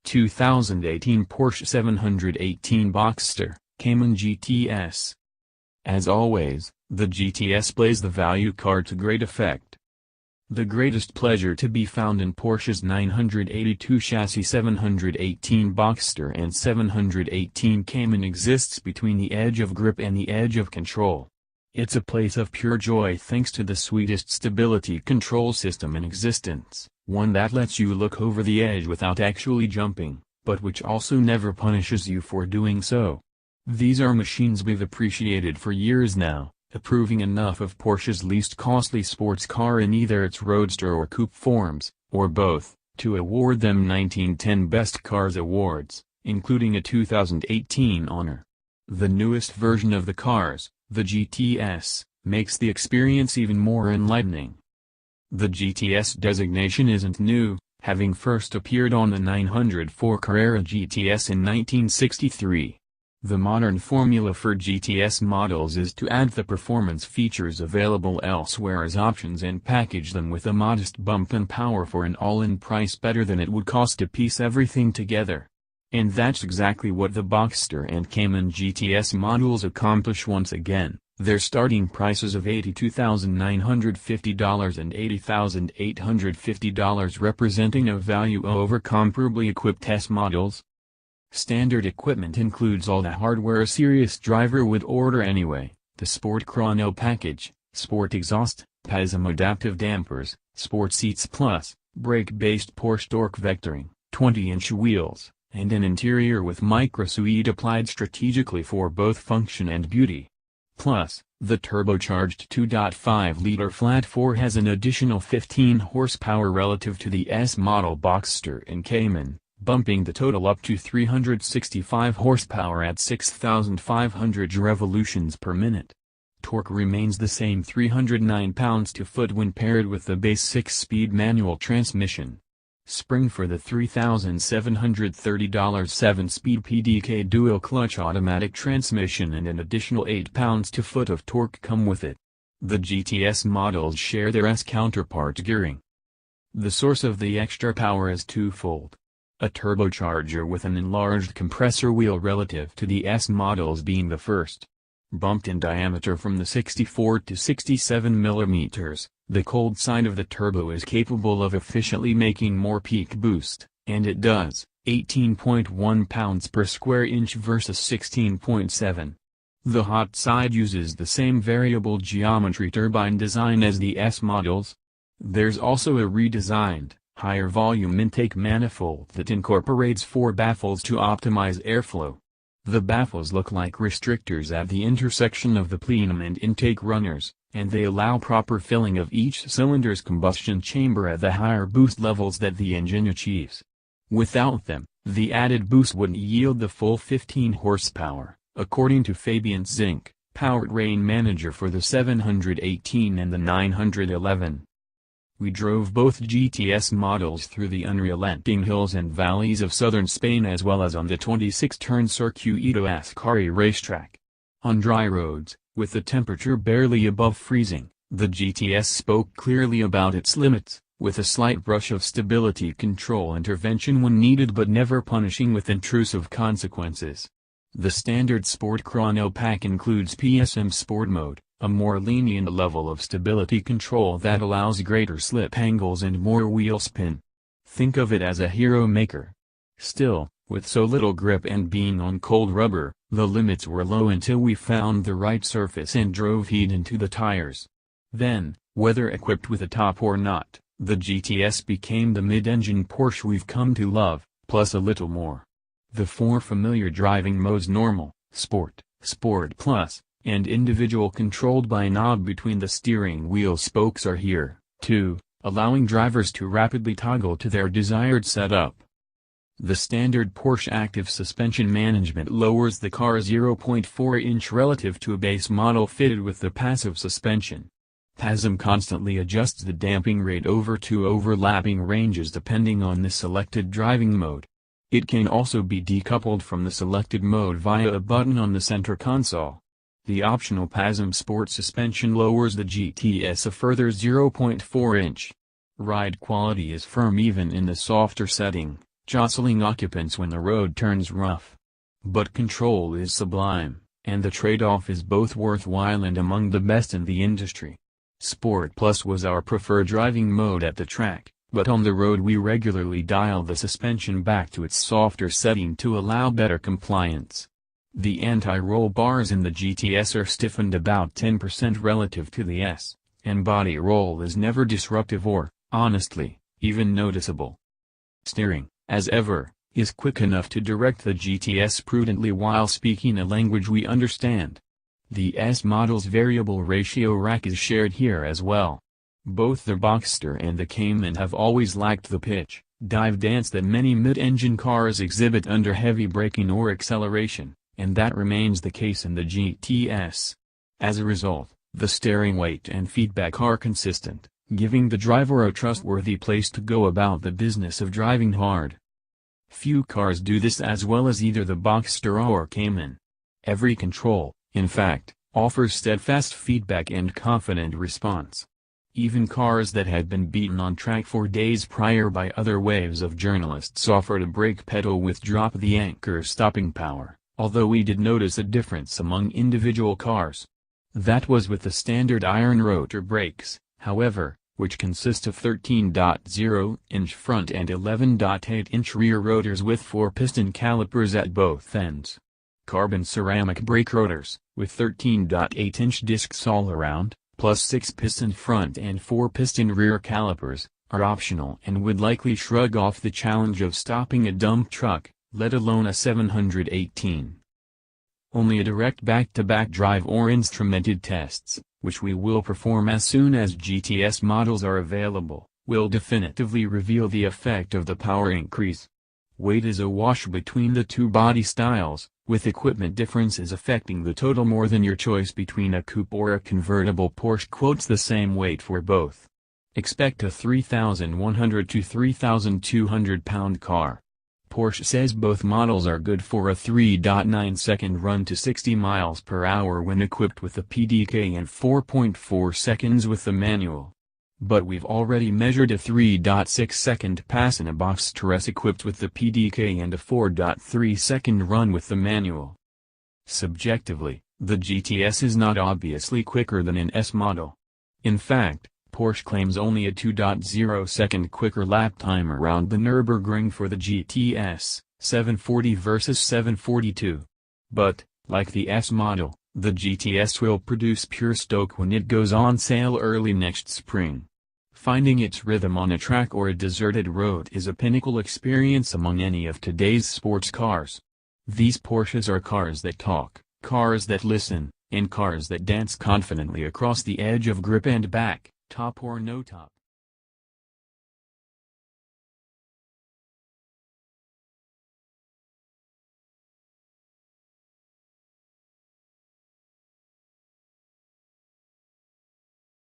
2018 Porsche 718 Boxster, Cayman GTS. As always, the GTS plays the value card to great effect. The greatest pleasure to be found in Porsche's 982 chassis 718 Boxster and 718 Cayman exists between the edge of grip and the edge of control. It's a place of pure joy thanks to the sweetest stability control system in existence, one that lets you look over the edge without actually jumping, but which also never punishes you for doing so. These are machines we've appreciated for years now, approving enough of Porsche's least costly sports car in either its roadster or coupe forms, or both, to award them 1910 Best Cars Awards, including a 2018 honor. The newest version of the cars, the GTS, makes the experience even more enlightening. The GTS designation isn't new, having first appeared on the 904 Carrera GTS in 1963. The modern formula for GTS models is to add the performance features available elsewhere as options and package them with a modest bump in power for an all-in price better than it would cost to piece everything together. And that's exactly what the Boxster and Cayman GTS models accomplish once again, their starting prices of $82,950 and $80,850 representing a value over comparably equipped S models. Standard equipment includes all the hardware a serious driver would order anyway: the Sport Chrono package, Sport exhaust, PASM adaptive dampers, Sport seats plus, brake-based Porsche torque vectoring, 20-inch wheels, and an interior with micro-suede applied strategically for both function and beauty. Plus, the turbocharged 2.5-liter flat-4 has an additional 15 horsepower relative to the S-model Boxster and Cayman, bumping the total up to 365 horsepower at 6,500 revolutions per minute. Torque remains the same 309 pounds-to-foot when paired with the base 6-speed manual transmission. Spring for the $3,730 7-speed PDK dual-clutch automatic transmission and an additional 8 pounds-to-foot of torque come with it. The GTS models share their S counterpart gearing. The source of the extra power is twofold. A turbocharger with an enlarged compressor wheel relative to the S models being the first. Bumped in diameter from the 64 to 67 mm, the cold side of the turbo is capable of efficiently making more peak boost, and it does, 18.1 pounds per square inch versus 16.7. The hot side uses the same variable geometry turbine design as the S models. There's also a redesigned, higher volume intake manifold that incorporates 4 baffles to optimize airflow. The baffles look like restrictors at the intersection of the plenum and intake runners, and they allow proper filling of each cylinder's combustion chamber at the higher boost levels that the engine achieves. Without them, the added boost wouldn't yield the full 15 horsepower, according to Fabian Zink, powertrain manager for the 718 and the 911. We drove both GTS models through the unrelenting hills and valleys of southern Spain as well as on the 26-turn Circuito Ascari racetrack. On dry roads, with the temperature barely above freezing, the GTS spoke clearly about its limits, with a slight brush of stability control intervention when needed but never punishing with intrusive consequences. The standard Sport Chrono pack includes PSM Sport Mode, a more lenient level of stability control that allows greater slip angles and more wheel spin. Think of it as a hero maker. Still, with so little grip and being on cold rubber, the limits were low until we found the right surface and drove heat into the tires. Then, whether equipped with a top or not, the GTS became the mid-engine Porsche we've come to love, plus a little more. The 4 familiar driving modes: Normal, Sport, Sport Plus, and Individual controlled by a knob between the steering wheel spokes are here, too, allowing drivers to rapidly toggle to their desired setup. The standard Porsche active suspension management lowers the car's 0.4-inch relative to a base model fitted with the passive suspension. PASM constantly adjusts the damping rate over 2 overlapping ranges depending on the selected driving mode. It can also be decoupled from the selected mode via a button on the center console. The optional PASM Sport suspension lowers the GTS a further 0.4 inch. Ride quality is firm even in the softer setting, jostling occupants when the road turns rough. But control is sublime, and the trade-off is both worthwhile and among the best in the industry. Sport Plus was our preferred driving mode at the track, but on the road we regularly dial the suspension back to its softer setting to allow better compliance. The anti-roll bars in the GTS are stiffened about 10% relative to the S, and body roll is never disruptive or, honestly, even noticeable. Steering, as ever, is quick enough to direct the GTS prudently while speaking a language we understand. The S model's variable ratio rack is shared here as well. Both the Boxster and the Cayman have always lacked the pitch, dive dance that many mid-engine cars exhibit under heavy braking or acceleration, and that remains the case in the GTS. As a result, the steering weight and feedback are consistent, giving the driver a trustworthy place to go about the business of driving hard. Few cars do this as well as either the Boxster or Cayman. Every control, in fact, offers steadfast feedback and confident response. Even cars that had been beaten on track for days prior by other waves of journalists offered a brake pedal with drop-the-anchor stopping power, although we did notice a difference among individual cars. That was with the standard iron rotor brakes, however, which consist of 13.0-inch front and 11.8-inch rear rotors with 4-piston calipers at both ends. Carbon ceramic brake rotors, with 13.8-inch discs all around, plus 6-piston front and 4-piston rear calipers, are optional and would likely shrug off the challenge of stopping a dump truck, let alone a 718. Only a direct back-to-back drive or instrumented tests, which we will perform as soon as GTS models are available, will definitively reveal the effect of the power increase. Weight is a wash between the two body styles, with equipment differences affecting the total more than your choice between a coupe or a convertible. Porsche quotes the same weight for both. Expect a 3,100 to 3,200 pound car. Porsche says both models are good for a 3.9-second run to 60 miles per hour when equipped with the PDK and 4.4 seconds with the manual. But we've already measured a 3.6-second pass in a Boxster S equipped with the PDK and a 4.3-second run with the manual. Subjectively, the GTS is not obviously quicker than an S model. In fact, Porsche claims only a 2.0-second quicker lap time around the Nürburgring for the GTS, 740 versus 742. But, like the S model, the GTS will produce pure stoke when it goes on sale early next spring. Finding its rhythm on a track or a deserted road is a pinnacle experience among any of today's sports cars. These Porsches are cars that talk, cars that listen, and cars that dance confidently across the edge of grip and back, top or no top.